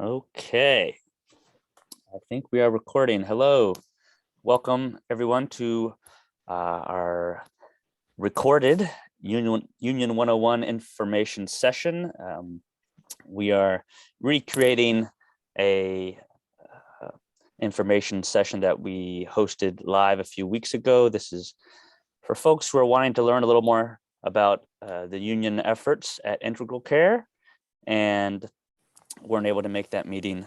Okay, I think we are recording. Hello, welcome everyone to our recorded Union 101 information session. We are recreating a information session that we hosted live a few weeks ago. This is for folks who are wanting to learn a little more about the union efforts at Integral Care and weren't able to make that meeting.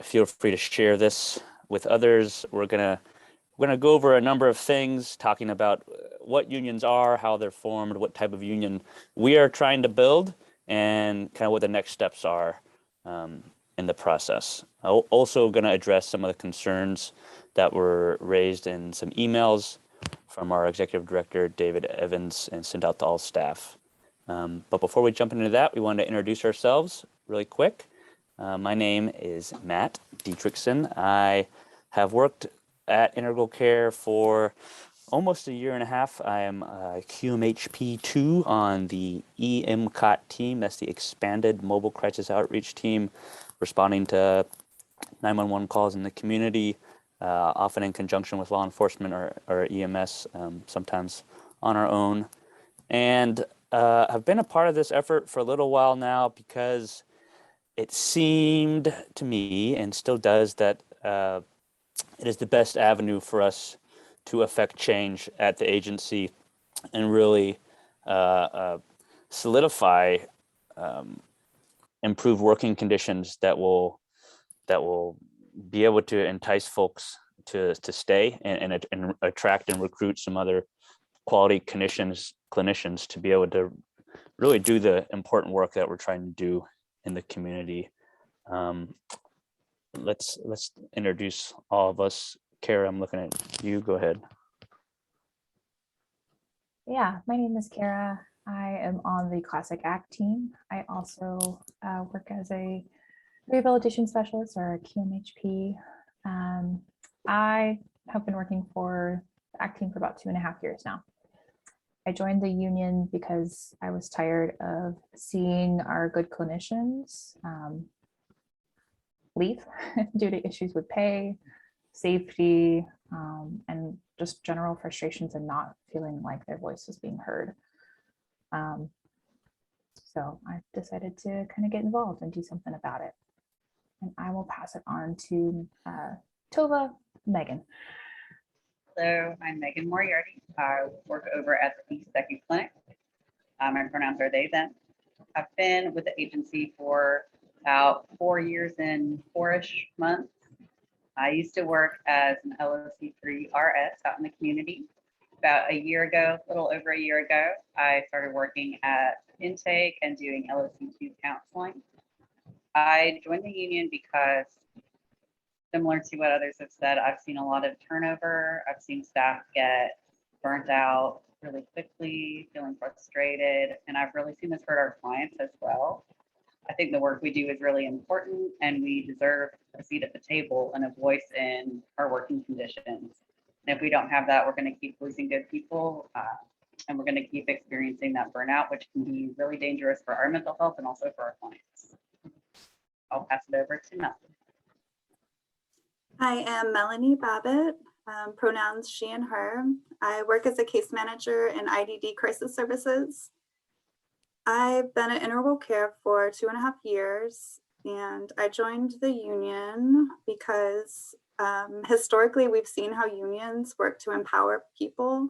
Feel free to share this with others. We're gonna go over a number of things, talking about what unions are, how they're formed, what type of union we are trying to build, and kind of what the next steps are in the process. I'm also going to address some of the concerns that were raised in some emails from our executive director, David Evans, and sent out to all staff. But before we jump into that, we wanted to introduce ourselves really quick. My name is Matt Dietrichson. I have worked at Integral Care for almost a year and a half. I am QMHP2 on the EMCOT team. That's the Expanded Mobile Crisis Outreach Team, responding to 911 calls in the community, often in conjunction with law enforcement or EMS, sometimes on our own. And I've been a part of this effort for a little while now because it seemed to me, and still does, that it is the best avenue for us to affect change at the agency and really solidify improved working conditions that will be able to entice folks to stay and attract and recruit some other quality clinicians to be able to really do the important work that we're trying to do in the community. Let's introduce all of us. Kara, I'm looking at you. Go ahead. Yeah, my name is Kara. I am on the Classic Act team. I also work as a rehabilitation specialist or a QMHP. I have been working for the Act team for about 2.5 years now. I joined the union because I was tired of seeing our good clinicians leave due to issues with pay, safety, and just general frustrations and not feeling like their voice was being heard. So I decided to kind of get involved and do something about it. And I will pass it on to Tova, Megan. Hello, I'm Megan Moriarty. I work over at the Second Clinic. My pronouns are they, them. I've been with the agency for about 4 years and 4-ish months. I used to work as an LOC3 RS out in the community. About a year ago, a little over a year ago, I started working at intake and doing LOC2 counseling. I joined the union because, similar to what others have said, I've seen a lot of turnover. I've seen staff get burnt out really quickly, feeling frustrated, and I've really seen this hurt our clients as well. I think the work we do is really important, and we deserve a seat at the table and a voice in our working conditions. And if we don't have that, we're going to keep losing good people, and we're going to keep experiencing that burnout, which can be really dangerous for our mental health and also for our clients. I'll pass it over to Melanie. I am Melanie Babbitt, pronouns she and her. I work as a case manager in IDD crisis services. I've been at Integral Care for 2.5 years, and I joined the union because historically we've seen how unions work to empower people,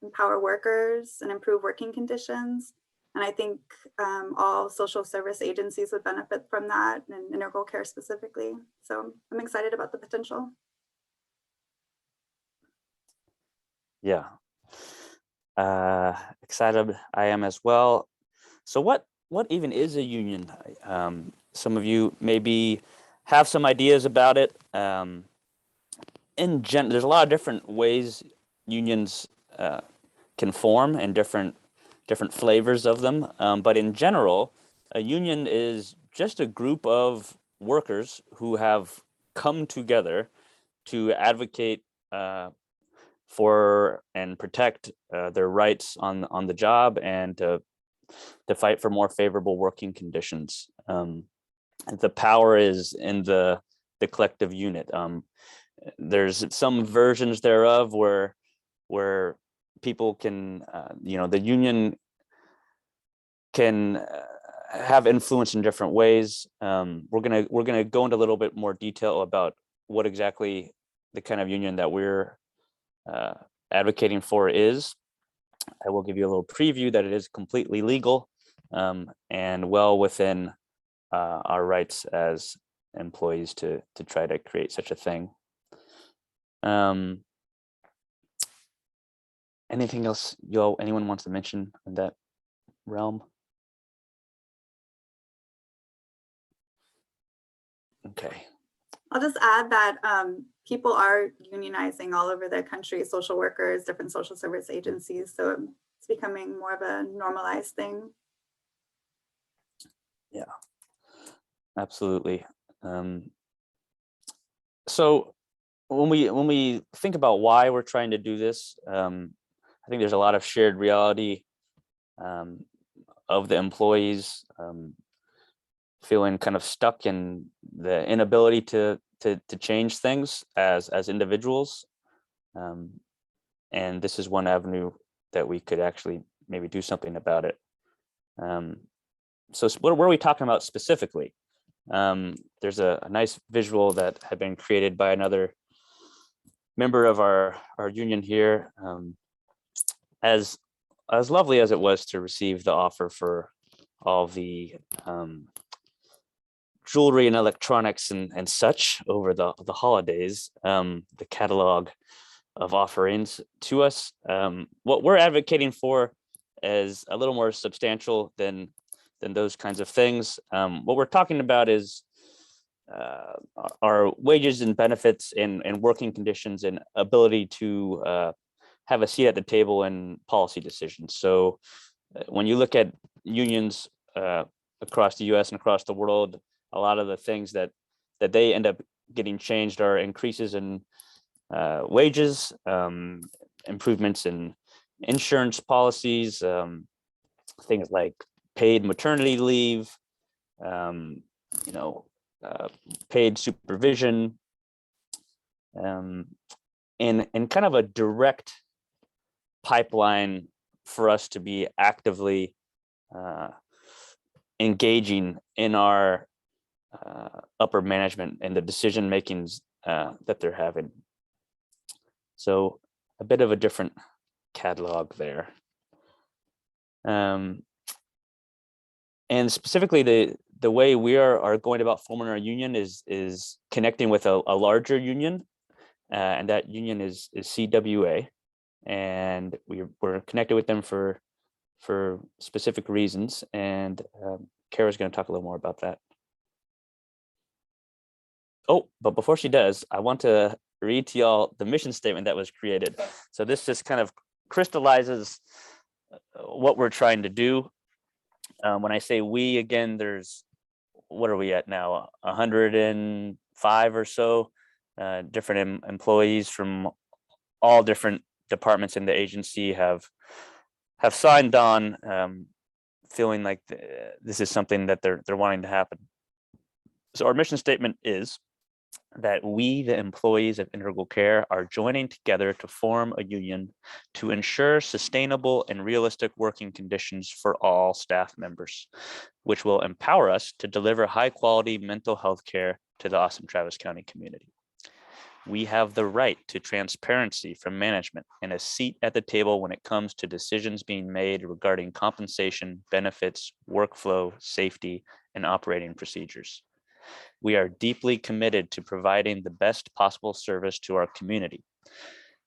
empower workers, and improve working conditions. And I think all social service agencies would benefit from that, and Integral Care specifically. So I'm excited about the potential. Yeah, excited I am as well. So what even is a union? Some of you maybe have some ideas about it. In general, there's a lot of different ways unions can form and different flavors of them. But in general, a union is just a group of workers who have come together to advocate for and protect their rights on the job and to fight for more favorable working conditions. the power is in the collective unit. There's some versions thereof where people can, the union can have influence in different ways. We're gonna go into a little bit more detail about what exactly the kind of union that we're advocating for is. I will give you a little preview that it is completely legal and well within our rights as employees to try to create such a thing. Anything else anyone wants to mention in that realm? Okay. I'll just add that people are unionizing all over the country, social workers, different social service agencies. So it's becoming more of a normalized thing. Yeah, absolutely. So when we think about why we're trying to do this, I think there's a lot of shared reality of the employees feeling kind of stuck in the inability to change things as individuals. And this is one avenue that we could actually maybe do something about it. So what are we talking about specifically? There's a nice visual that had been created by another member of our union here. As lovely as it was to receive the offer for all the jewelry and electronics and such over the holidays, the catalog of offerings to us, what we're advocating for is a little more substantial than those kinds of things. What we're talking about is our wages and benefits and working conditions and ability to have a seat at the table in policy decisions. So when you look at unions across the US and across the world, a lot of the things that they end up getting changed are increases in wages, improvements in insurance policies, things like paid maternity leave, paid supervision, and kind of a direct pipeline for us to be actively engaging in our upper management and the decision makings that they're having. So a bit of a different catalog there. And specifically the way we are going about forming our union is connecting with a larger union, and that union is CWA, and we're connected with them for specific reasons, and Kara's going to talk a little more about that. Oh, but before she does, I want to read to y'all the mission statement that was created. So this just kind of crystallizes what we're trying to do. When I say we, again, what are we at now? 105 or so different employees from all different departments in the agency have signed on, feeling like this is something that they're wanting to happen. So our mission statement is that we, the employees of Integral Care, are joining together to form a union to ensure sustainable and realistic working conditions for all staff members, which will empower us to deliver high-quality mental health care to the Austin Travis County community. We have the right to transparency from management and a seat at the table when it comes to decisions being made regarding compensation, benefits, workflow, safety, and operating procedures. We are deeply committed to providing the best possible service to our community.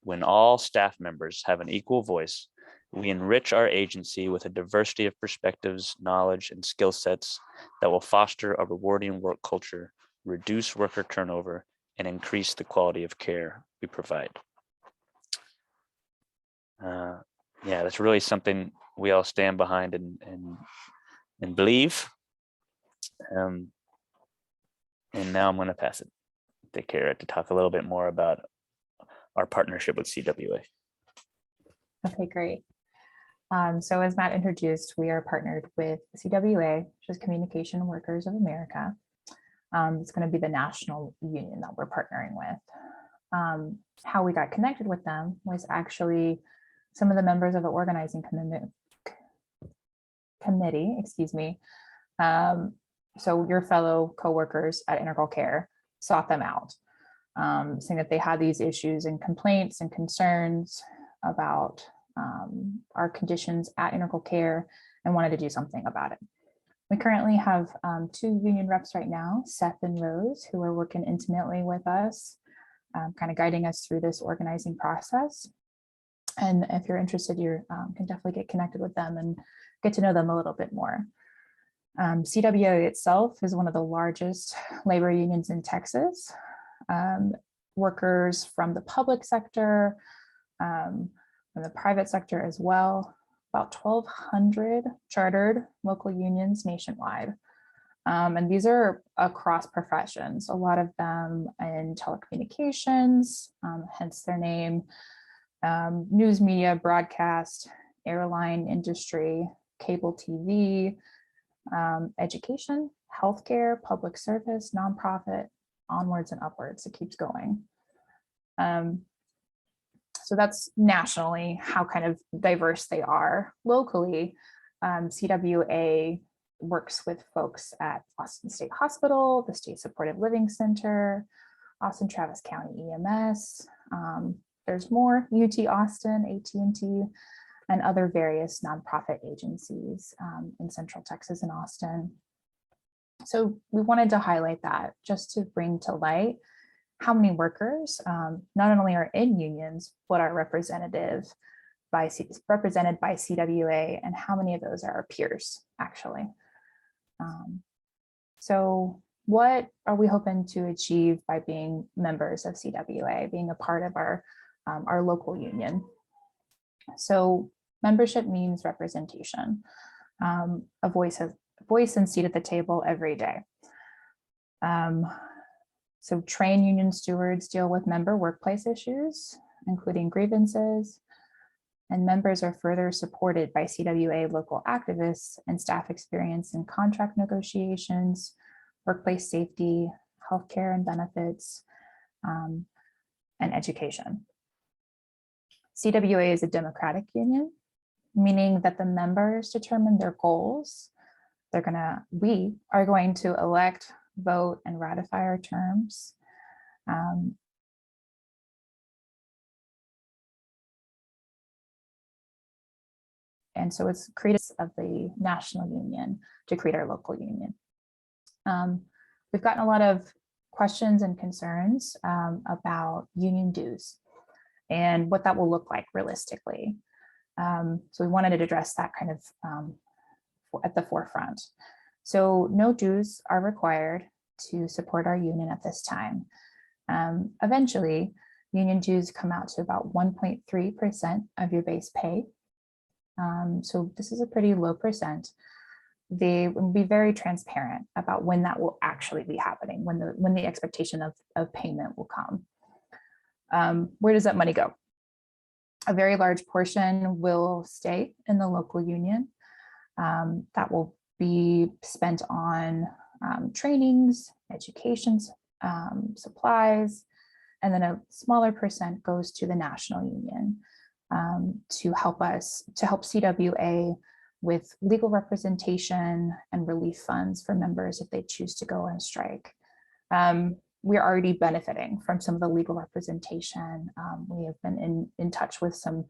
When all staff members have an equal voice, we enrich our agency with a diversity of perspectives, knowledge, and skill sets that will foster a rewarding work culture, reduce worker turnover, and increase the quality of care we provide. Yeah, that's really something we all stand behind and believe. And now I'm going to pass it to Kara to talk a little bit more about our partnership with CWA. Okay, great. So as Matt introduced, we are partnered with CWA, which is Communication Workers of America. It's going to be the national union that we're partnering with. How we got connected with them was actually some of the members of the organizing committee, excuse me. So your fellow coworkers at Integral Care sought them out, saying that they had these issues and complaints and concerns about our conditions at Integral Care and wanted to do something about it. We currently have 2 union reps right now, Seth and Rose, who are working intimately with us, kind of guiding us through this organizing process. And if you're interested, you can definitely get connected with them and get to know them a little bit more. CWA itself is one of the largest labor unions in Texas. Workers from the public sector, from the private sector as well, about 1,200 chartered local unions nationwide. And these are across professions, a lot of them in telecommunications, hence their name, news media, broadcast, airline industry, cable TV, education, healthcare, public service, nonprofit, onwards and upwards. It keeps going. So that's nationally how kind of diverse they are. Locally, CWA works with folks at Austin State Hospital, the State Supportive Living Center, Austin Travis County EMS. There's more, UT Austin, AT&T, and other various nonprofit agencies in Central Texas and Austin. So we wanted to highlight that just to bring to light how many workers not only are in unions, but are represented by CWA, and how many of those are our peers, actually. So what are we hoping to achieve by being members of CWA, being a part of our local union? So membership means representation, a voice and seat at the table every day. So trained union stewards deal with member workplace issues, including grievances, and members are further supported by CWA local activists and staff experience in contract negotiations, workplace safety, healthcare and benefits, and education. CWA is a democratic union, meaning that the members determine their goals. We are going to elect, vote, and ratify our terms. And so it's created of the national union to create our local union. We've gotten a lot of questions and concerns about union dues and what that will look like realistically. So we wanted to address that kind of at the forefront. So no dues are required to support our union at this time. Eventually, union dues come out to about 1.3% of your base pay. So this is a pretty low percent. They will be very transparent about when that will actually be happening, when the expectation of payment will come. Where does that money go? A very large portion will stay in the local union. That will be spent on trainings, education, supplies, and then a smaller percent goes to the national union to help CWA with legal representation and relief funds for members if they choose to go on strike. We're already benefiting from some of the legal representation. We have been in touch with some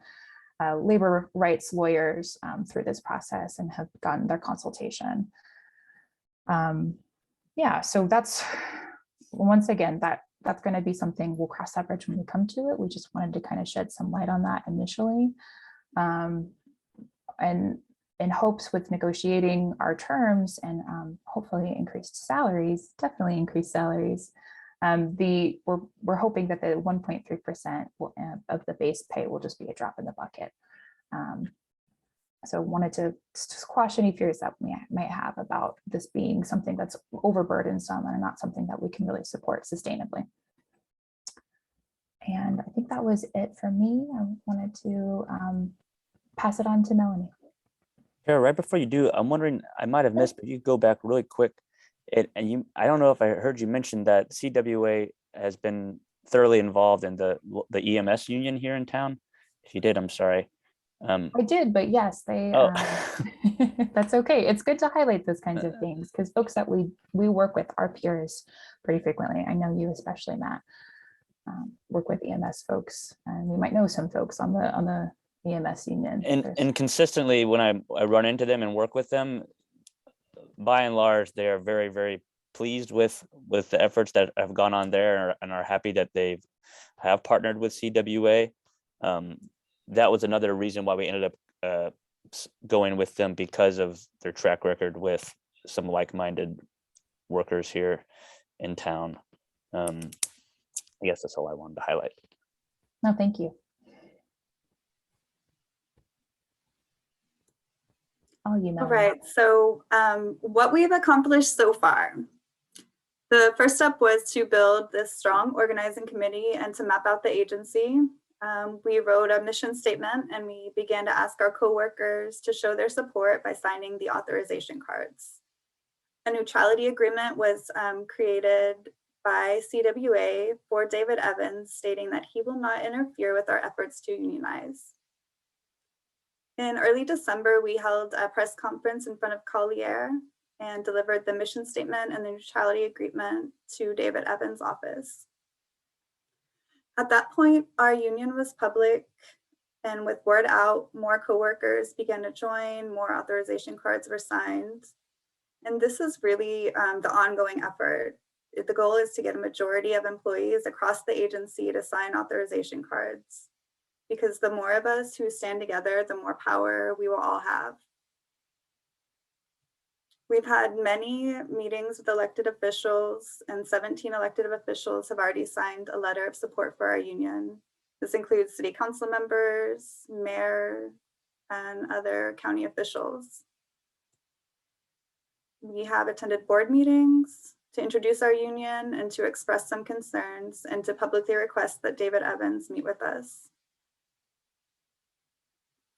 labor rights lawyers through this process and have gotten their consultation. Yeah, so that's, once again, that's going to be something we'll cross that bridge when we come to it. We just wanted to kind of shed some light on that initially. And in hopes with negotiating our terms and hopefully increased salaries, definitely increased salaries, we're hoping that the 1.3% of the base pay will just be a drop in the bucket. So wanted to squash any fears that we might have about this being something that's overburdensome and not something that we can really support sustainably. And I think that was it for me. I wanted to pass it on to Melanie. Kara, right before you do, I'm wondering, I might have missed, but you go back really quick And I don't know if I heard you mention that CWA has been thoroughly involved in the EMS union here in town. If you did, I'm sorry. I did, but yes, they, Oh. that's okay. It's good to highlight those kinds of things because folks that we work with, our peers, pretty frequently. I know you especially, Matt, work with EMS folks, and we might know some folks on the EMS union. And consistently when I run into them and work with them, by and large, they are very, very pleased with the efforts that have gone on there and are happy that they have partnered with CWA. That was another reason why we ended up going with them, because of their track record with some like-minded workers here in town. I guess that's all I wanted to highlight. No, thank you. Oh, you know. All right, so what we've accomplished so far. The first step was to build this strong organizing committee and to map out the agency. We wrote a mission statement and we began to ask our coworkers to show their support by signing the authorization cards. A neutrality agreement was created by CWA for David Evans, stating that he will not interfere with our efforts to unionize. In early December, we held a press conference in front of Collier and delivered the mission statement and the neutrality agreement to David Evans' office. At that point, our union was public, and with word out, more coworkers began to join, more authorization cards were signed. And this is really the ongoing effort. The goal is to get a majority of employees across the agency to sign authorization cards, because the more of us who stand together, the more power we will all have. We've had many meetings with elected officials, and 17 elected officials have already signed a letter of support for our union. This includes city council members, mayor, and other county officials. We have attended board meetings to introduce our union and to express some concerns and to publicly request that David Evans meet with us.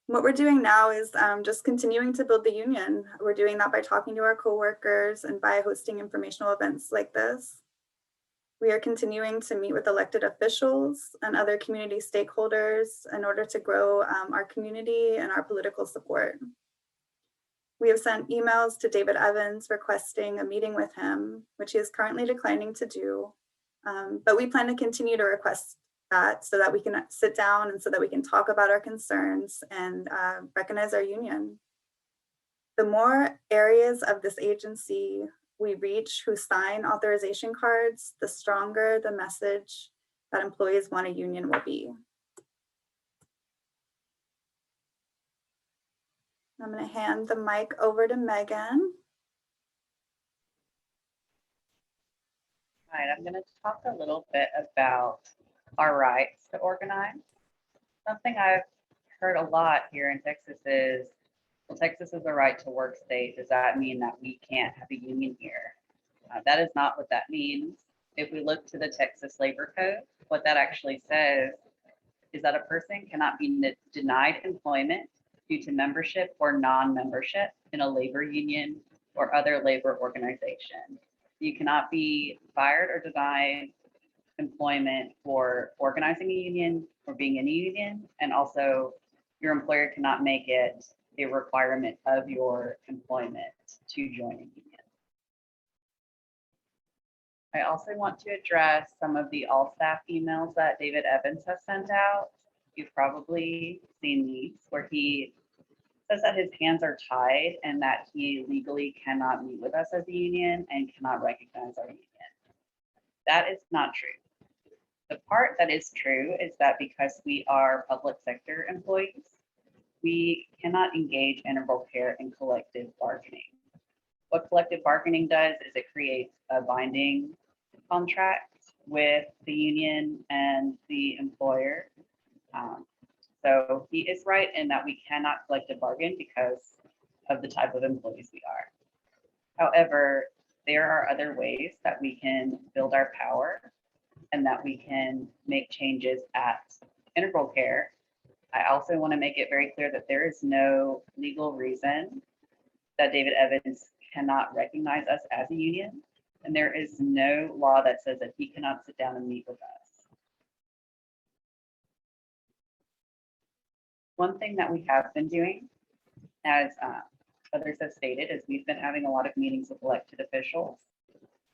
What we're doing now is just continuing to build the union. We're doing that by talking to our coworkers and by hosting informational events like this. We are continuing to meet with elected officials and other community stakeholders in order to grow our community and our political support. We have sent emails to David Evans requesting a meeting with him, which he is currently declining to do. But we plan to continue to request that so that we can sit down and so that we can talk about our concerns and recognize our union. The more areas of this agency we reach who sign authorization cards, the stronger the message that employees want a union will be. I'm going to hand the mic over to Megan. All right, I'm going to talk a little bit about our rights to organize. Something I've heard a lot here in Texas is, well, Texas is a right to work state. Does that mean that we can't have a union here? That is not what that means. If we look to the Texas Labor Code, what that actually says is that a person cannot be denied employment due to membership or non-membership in a labor union or other labor organization. You cannot be fired or denied employment for organizing a union or being in a union, and also your employer cannot make it a requirement of your employment to join a union. I also want to address some of the all staff emails that David Evans has sent out. You've probably seen these where he says that his hands are tied and that he legally cannot meet with us as a union and cannot recognize our union. That is not true. The part that is true is that because we are public sector employees, we cannot engage integral care in collective bargaining. What collective bargaining does is it creates a binding contract with the union and the employer. So he is right in that we cannot collective bargain because of the type of employees we are. However, there are other ways that we can build our power and that we can make changes at integral care. I also want to make it very clear that there is no legal reason that David Evans cannot recognize us as a union. and there is no law that says that he cannot sit down and meet with us. One thing that we have been doing, as others have stated, is we've been having a lot of meetings with elected officials.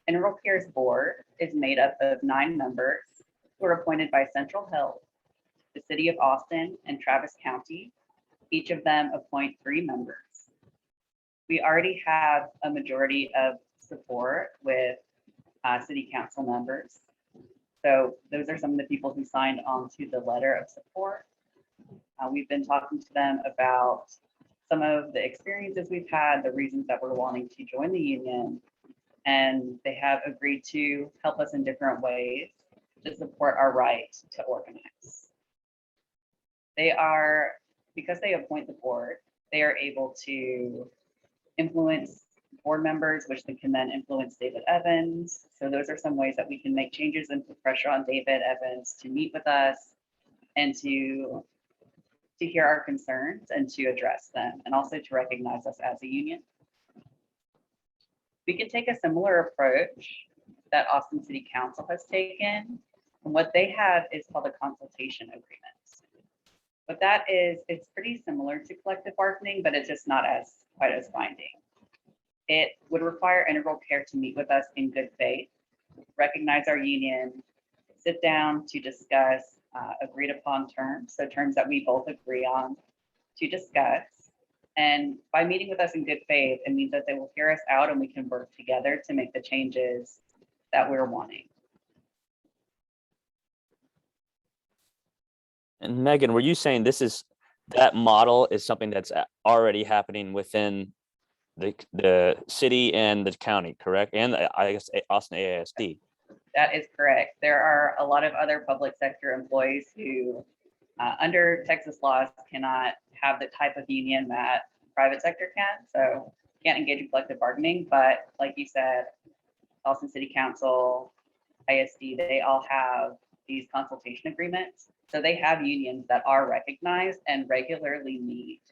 Integral Care's board is made up of 9 members who are appointed by Central Health, the City of Austin, and Travis County. Each of them appoint 3 members. We already have a majority of support with city council members. So those are some of the people who signed on to the letter of support. We've been talking to them about some of the experiences we've had, the reasons that we're wanting to join the union, and they have agreed to help us in different ways to support our right to organize. They are, because they appoint the board, they are able to influence board members, which they can then influence David Evans. So those are some ways that we can make changes and put pressure on David Evans to meet with us and to hear our concerns and to address them, and also to recognize us as a union. We can take a similar approach that Austin City Council has taken. And what they have is called a consultation agreement. What that is, it's pretty similar to collective bargaining, but it's just not quite as binding. It would require Integral Care to meet with us in good faith, recognize our union, sit down to discuss agreed upon terms, so terms that we both agree on to discuss. And by meeting with us in good faith, it means that they will hear us out and we can work together to make the changes that we're wanting. And Megan, were you saying that model is something that's already happening within the city and the county, correct? And I guess Austin AISD. That is correct. There are a lot of other public sector employees who, under Texas laws, cannot have the type of union that private sector can. So can't engage in collective bargaining. But like you said, Austin City Council, ISD, they all have these consultation agreements. So they have unions that are recognized and regularly meet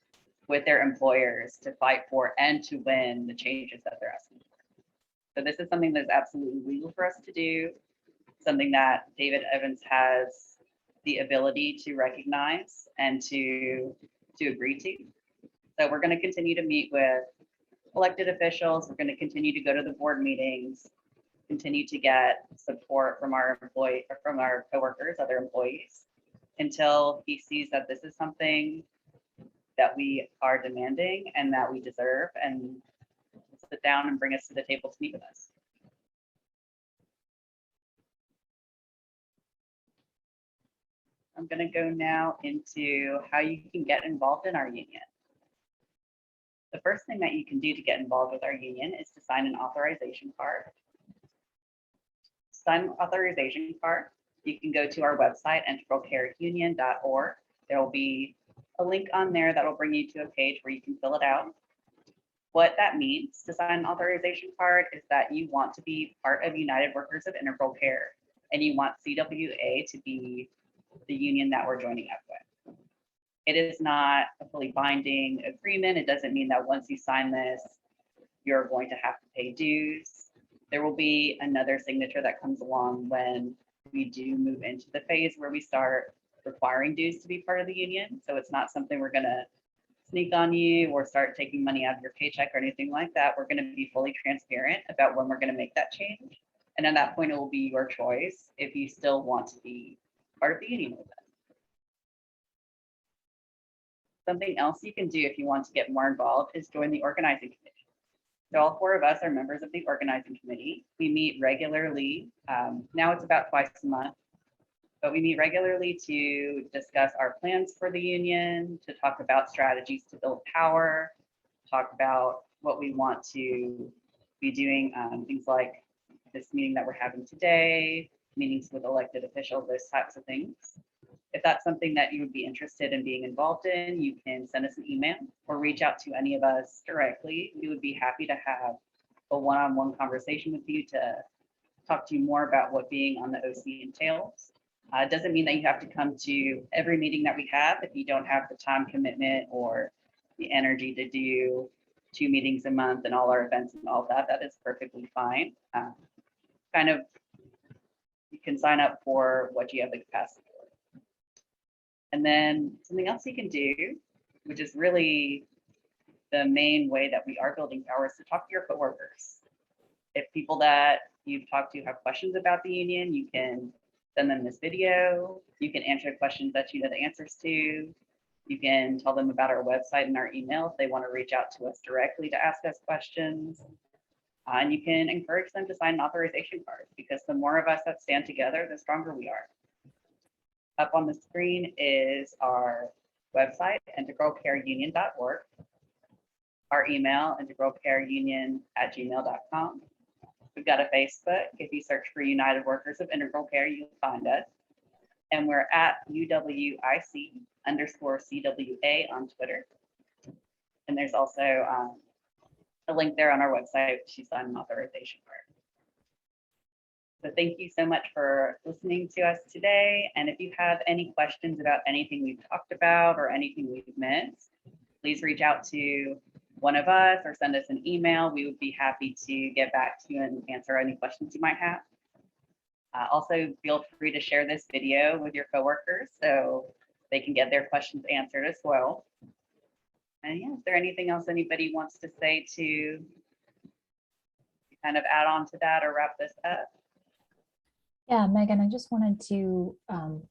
with their employers to fight for and to win the changes that they're asking for. So this is something that's absolutely legal for us to do, something that David Evans has the ability to recognize and to agree to. So we're going to continue to meet with elected officials. We're going to continue to go to the board meetings, continue to get support from our coworkers, other employees, until he sees that this is something that we are demanding and that we deserve, and sit down and bring us to the table to meet with us. I'm going to go now into how you can get involved in our union. The first thing that you can do to get involved with our union is to sign an authorization card. Sign an authorization card. You can go to our website, integralcareunion.org. There will be a link on there that will bring you to a page where you can fill it out. What that means to sign an authorization card is that you want to be part of United Workers of Integral Care, and you want CWA to be the union that we're joining up with. It is not a fully binding agreement. It doesn't mean that once you sign this, you're going to have to pay dues. There will be another signature that comes along when we do move into the phase where we start requiring dues to be part of the union. So it's not something we're going to sneak on you or start taking money out of your paycheck or anything like that. We're going to be fully transparent about when we're going to make that change. And at that point, it will be your choice if you still want to be part of the union with us. Something else you can do if you want to get more involved is join the organizing committee. So all 4 of us are members of the organizing committee. We meet regularly. Now it's about twice a month, but we meet regularly to discuss our plans for the union, to talk about strategies to build power, talk about what we want to be doing, things like this meeting that we're having today, meetings with elected officials, those types of things. If that's something that you would be interested in being involved in, you can send us an email or reach out to any of us directly. We would be happy to have a one-on-one conversation with you to talk to you more about what being on the OC entails. It doesn't mean that you have to come to every meeting that we have if you don't have the time commitment or the energy to do 2 meetings a month and all our events and all of that, that is perfectly fine. Kind of, you can sign up for what you have the capacity for. And then something else you can do, which is really the main way that we are building power, is to talk to your coworkers. If people that you've talked to have questions about the union, you can send them this video. You can answer questions that you know the answers to. You can tell them about our website and our email if they want to reach out to us directly to ask us questions. And you can encourage them to sign an authorization card, because the more of us that stand together, the stronger we are. Up on the screen is our website, integralcareunion.org. Our email, integralcareunion@gmail.com. We've got a Facebook. If you search for United Workers of Integral Care, you'll find us. And we're at UWIC_CWA on Twitter. And there's also a link there on our website to sign an authorization card. So thank you so much for listening to us today. And if you have any questions about anything we've talked about or anything we've missed, please reach out to one of us or send us an email. We would be happy to get back to you and answer any questions you might have. Also, feel free to share this video with your coworkers so they can get their questions answered as well. And yeah, is there anything else anybody wants to say to kind of add on to that or wrap this up? Yeah, Megan, I just wanted to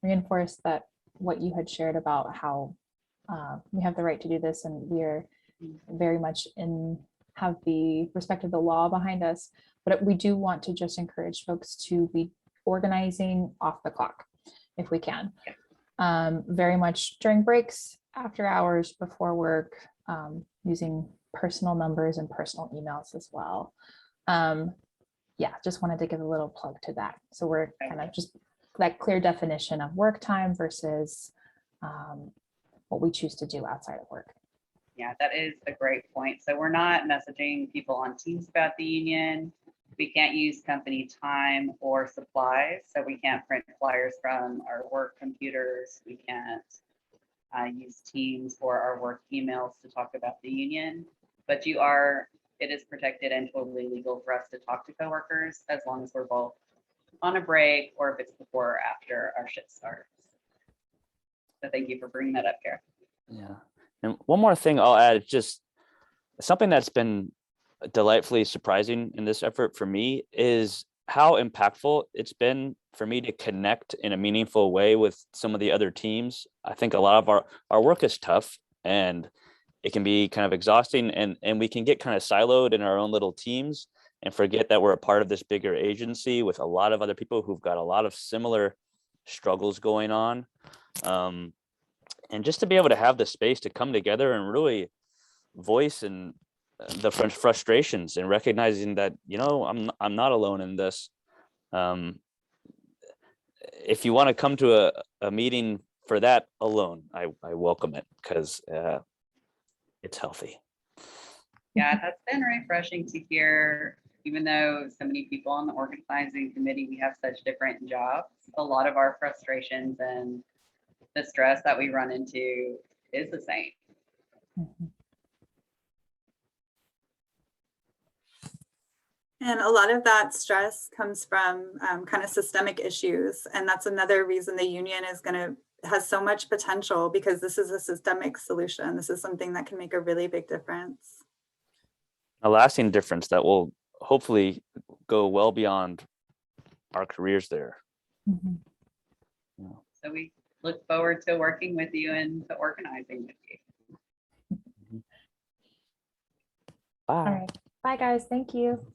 reinforce that what you had shared about how we have the right to do this, and we're very much have the respect of the law behind us. But we do want to just encourage folks to be organizing off the clock if we can. Very much during breaks, after hours, before work, using personal numbers and personal emails as well. Yeah, just wanted to give a little plug to that. So we're kind of just that clear definition of work time versus what we choose to do outside of work. Yeah, that is a great point. So we're not messaging people on Teams about the union. We can't use company time or supplies. So we can't print flyers from our work computers. We can't use Teams or our work emails to talk about the union. But it is protected and totally legal for us to talk to coworkers as long as we're both on a break or if it's before or after our shift starts. So thank you for bringing that up, Kara. Yeah. And one more thing I'll add, just something that's been delightfully surprising in this effort for me is how impactful it's been for me to connect in a meaningful way with some of the other teams. I think a lot of our work is tough and it can be kind of exhausting, and we can get kind of siloed in our own little teams and forget that we're a part of this bigger agency with a lot of other people who've got a lot of similar struggles going on. And just to be able to have the space to come together and really voice and the frustrations and recognizing that, you know, I'm not alone in this. If you want to come to a meeting for that alone, I welcome it, because it's healthy. Yeah, that's been refreshing to hear. Even though so many people on the organizing committee, we have such different jobs, a lot of our frustrations and the stress that we run into is the same. Mhm. And a lot of that stress comes from kind of systemic issues. And that's another reason the union has so much potential, because this is a systemic solution. This is something that can make a really big difference. A lasting difference that will hopefully go well beyond our careers there. Mhm. Yeah. So we look forward to working with you and to organizing with you. Bye. All right. Bye, guys. Thank you.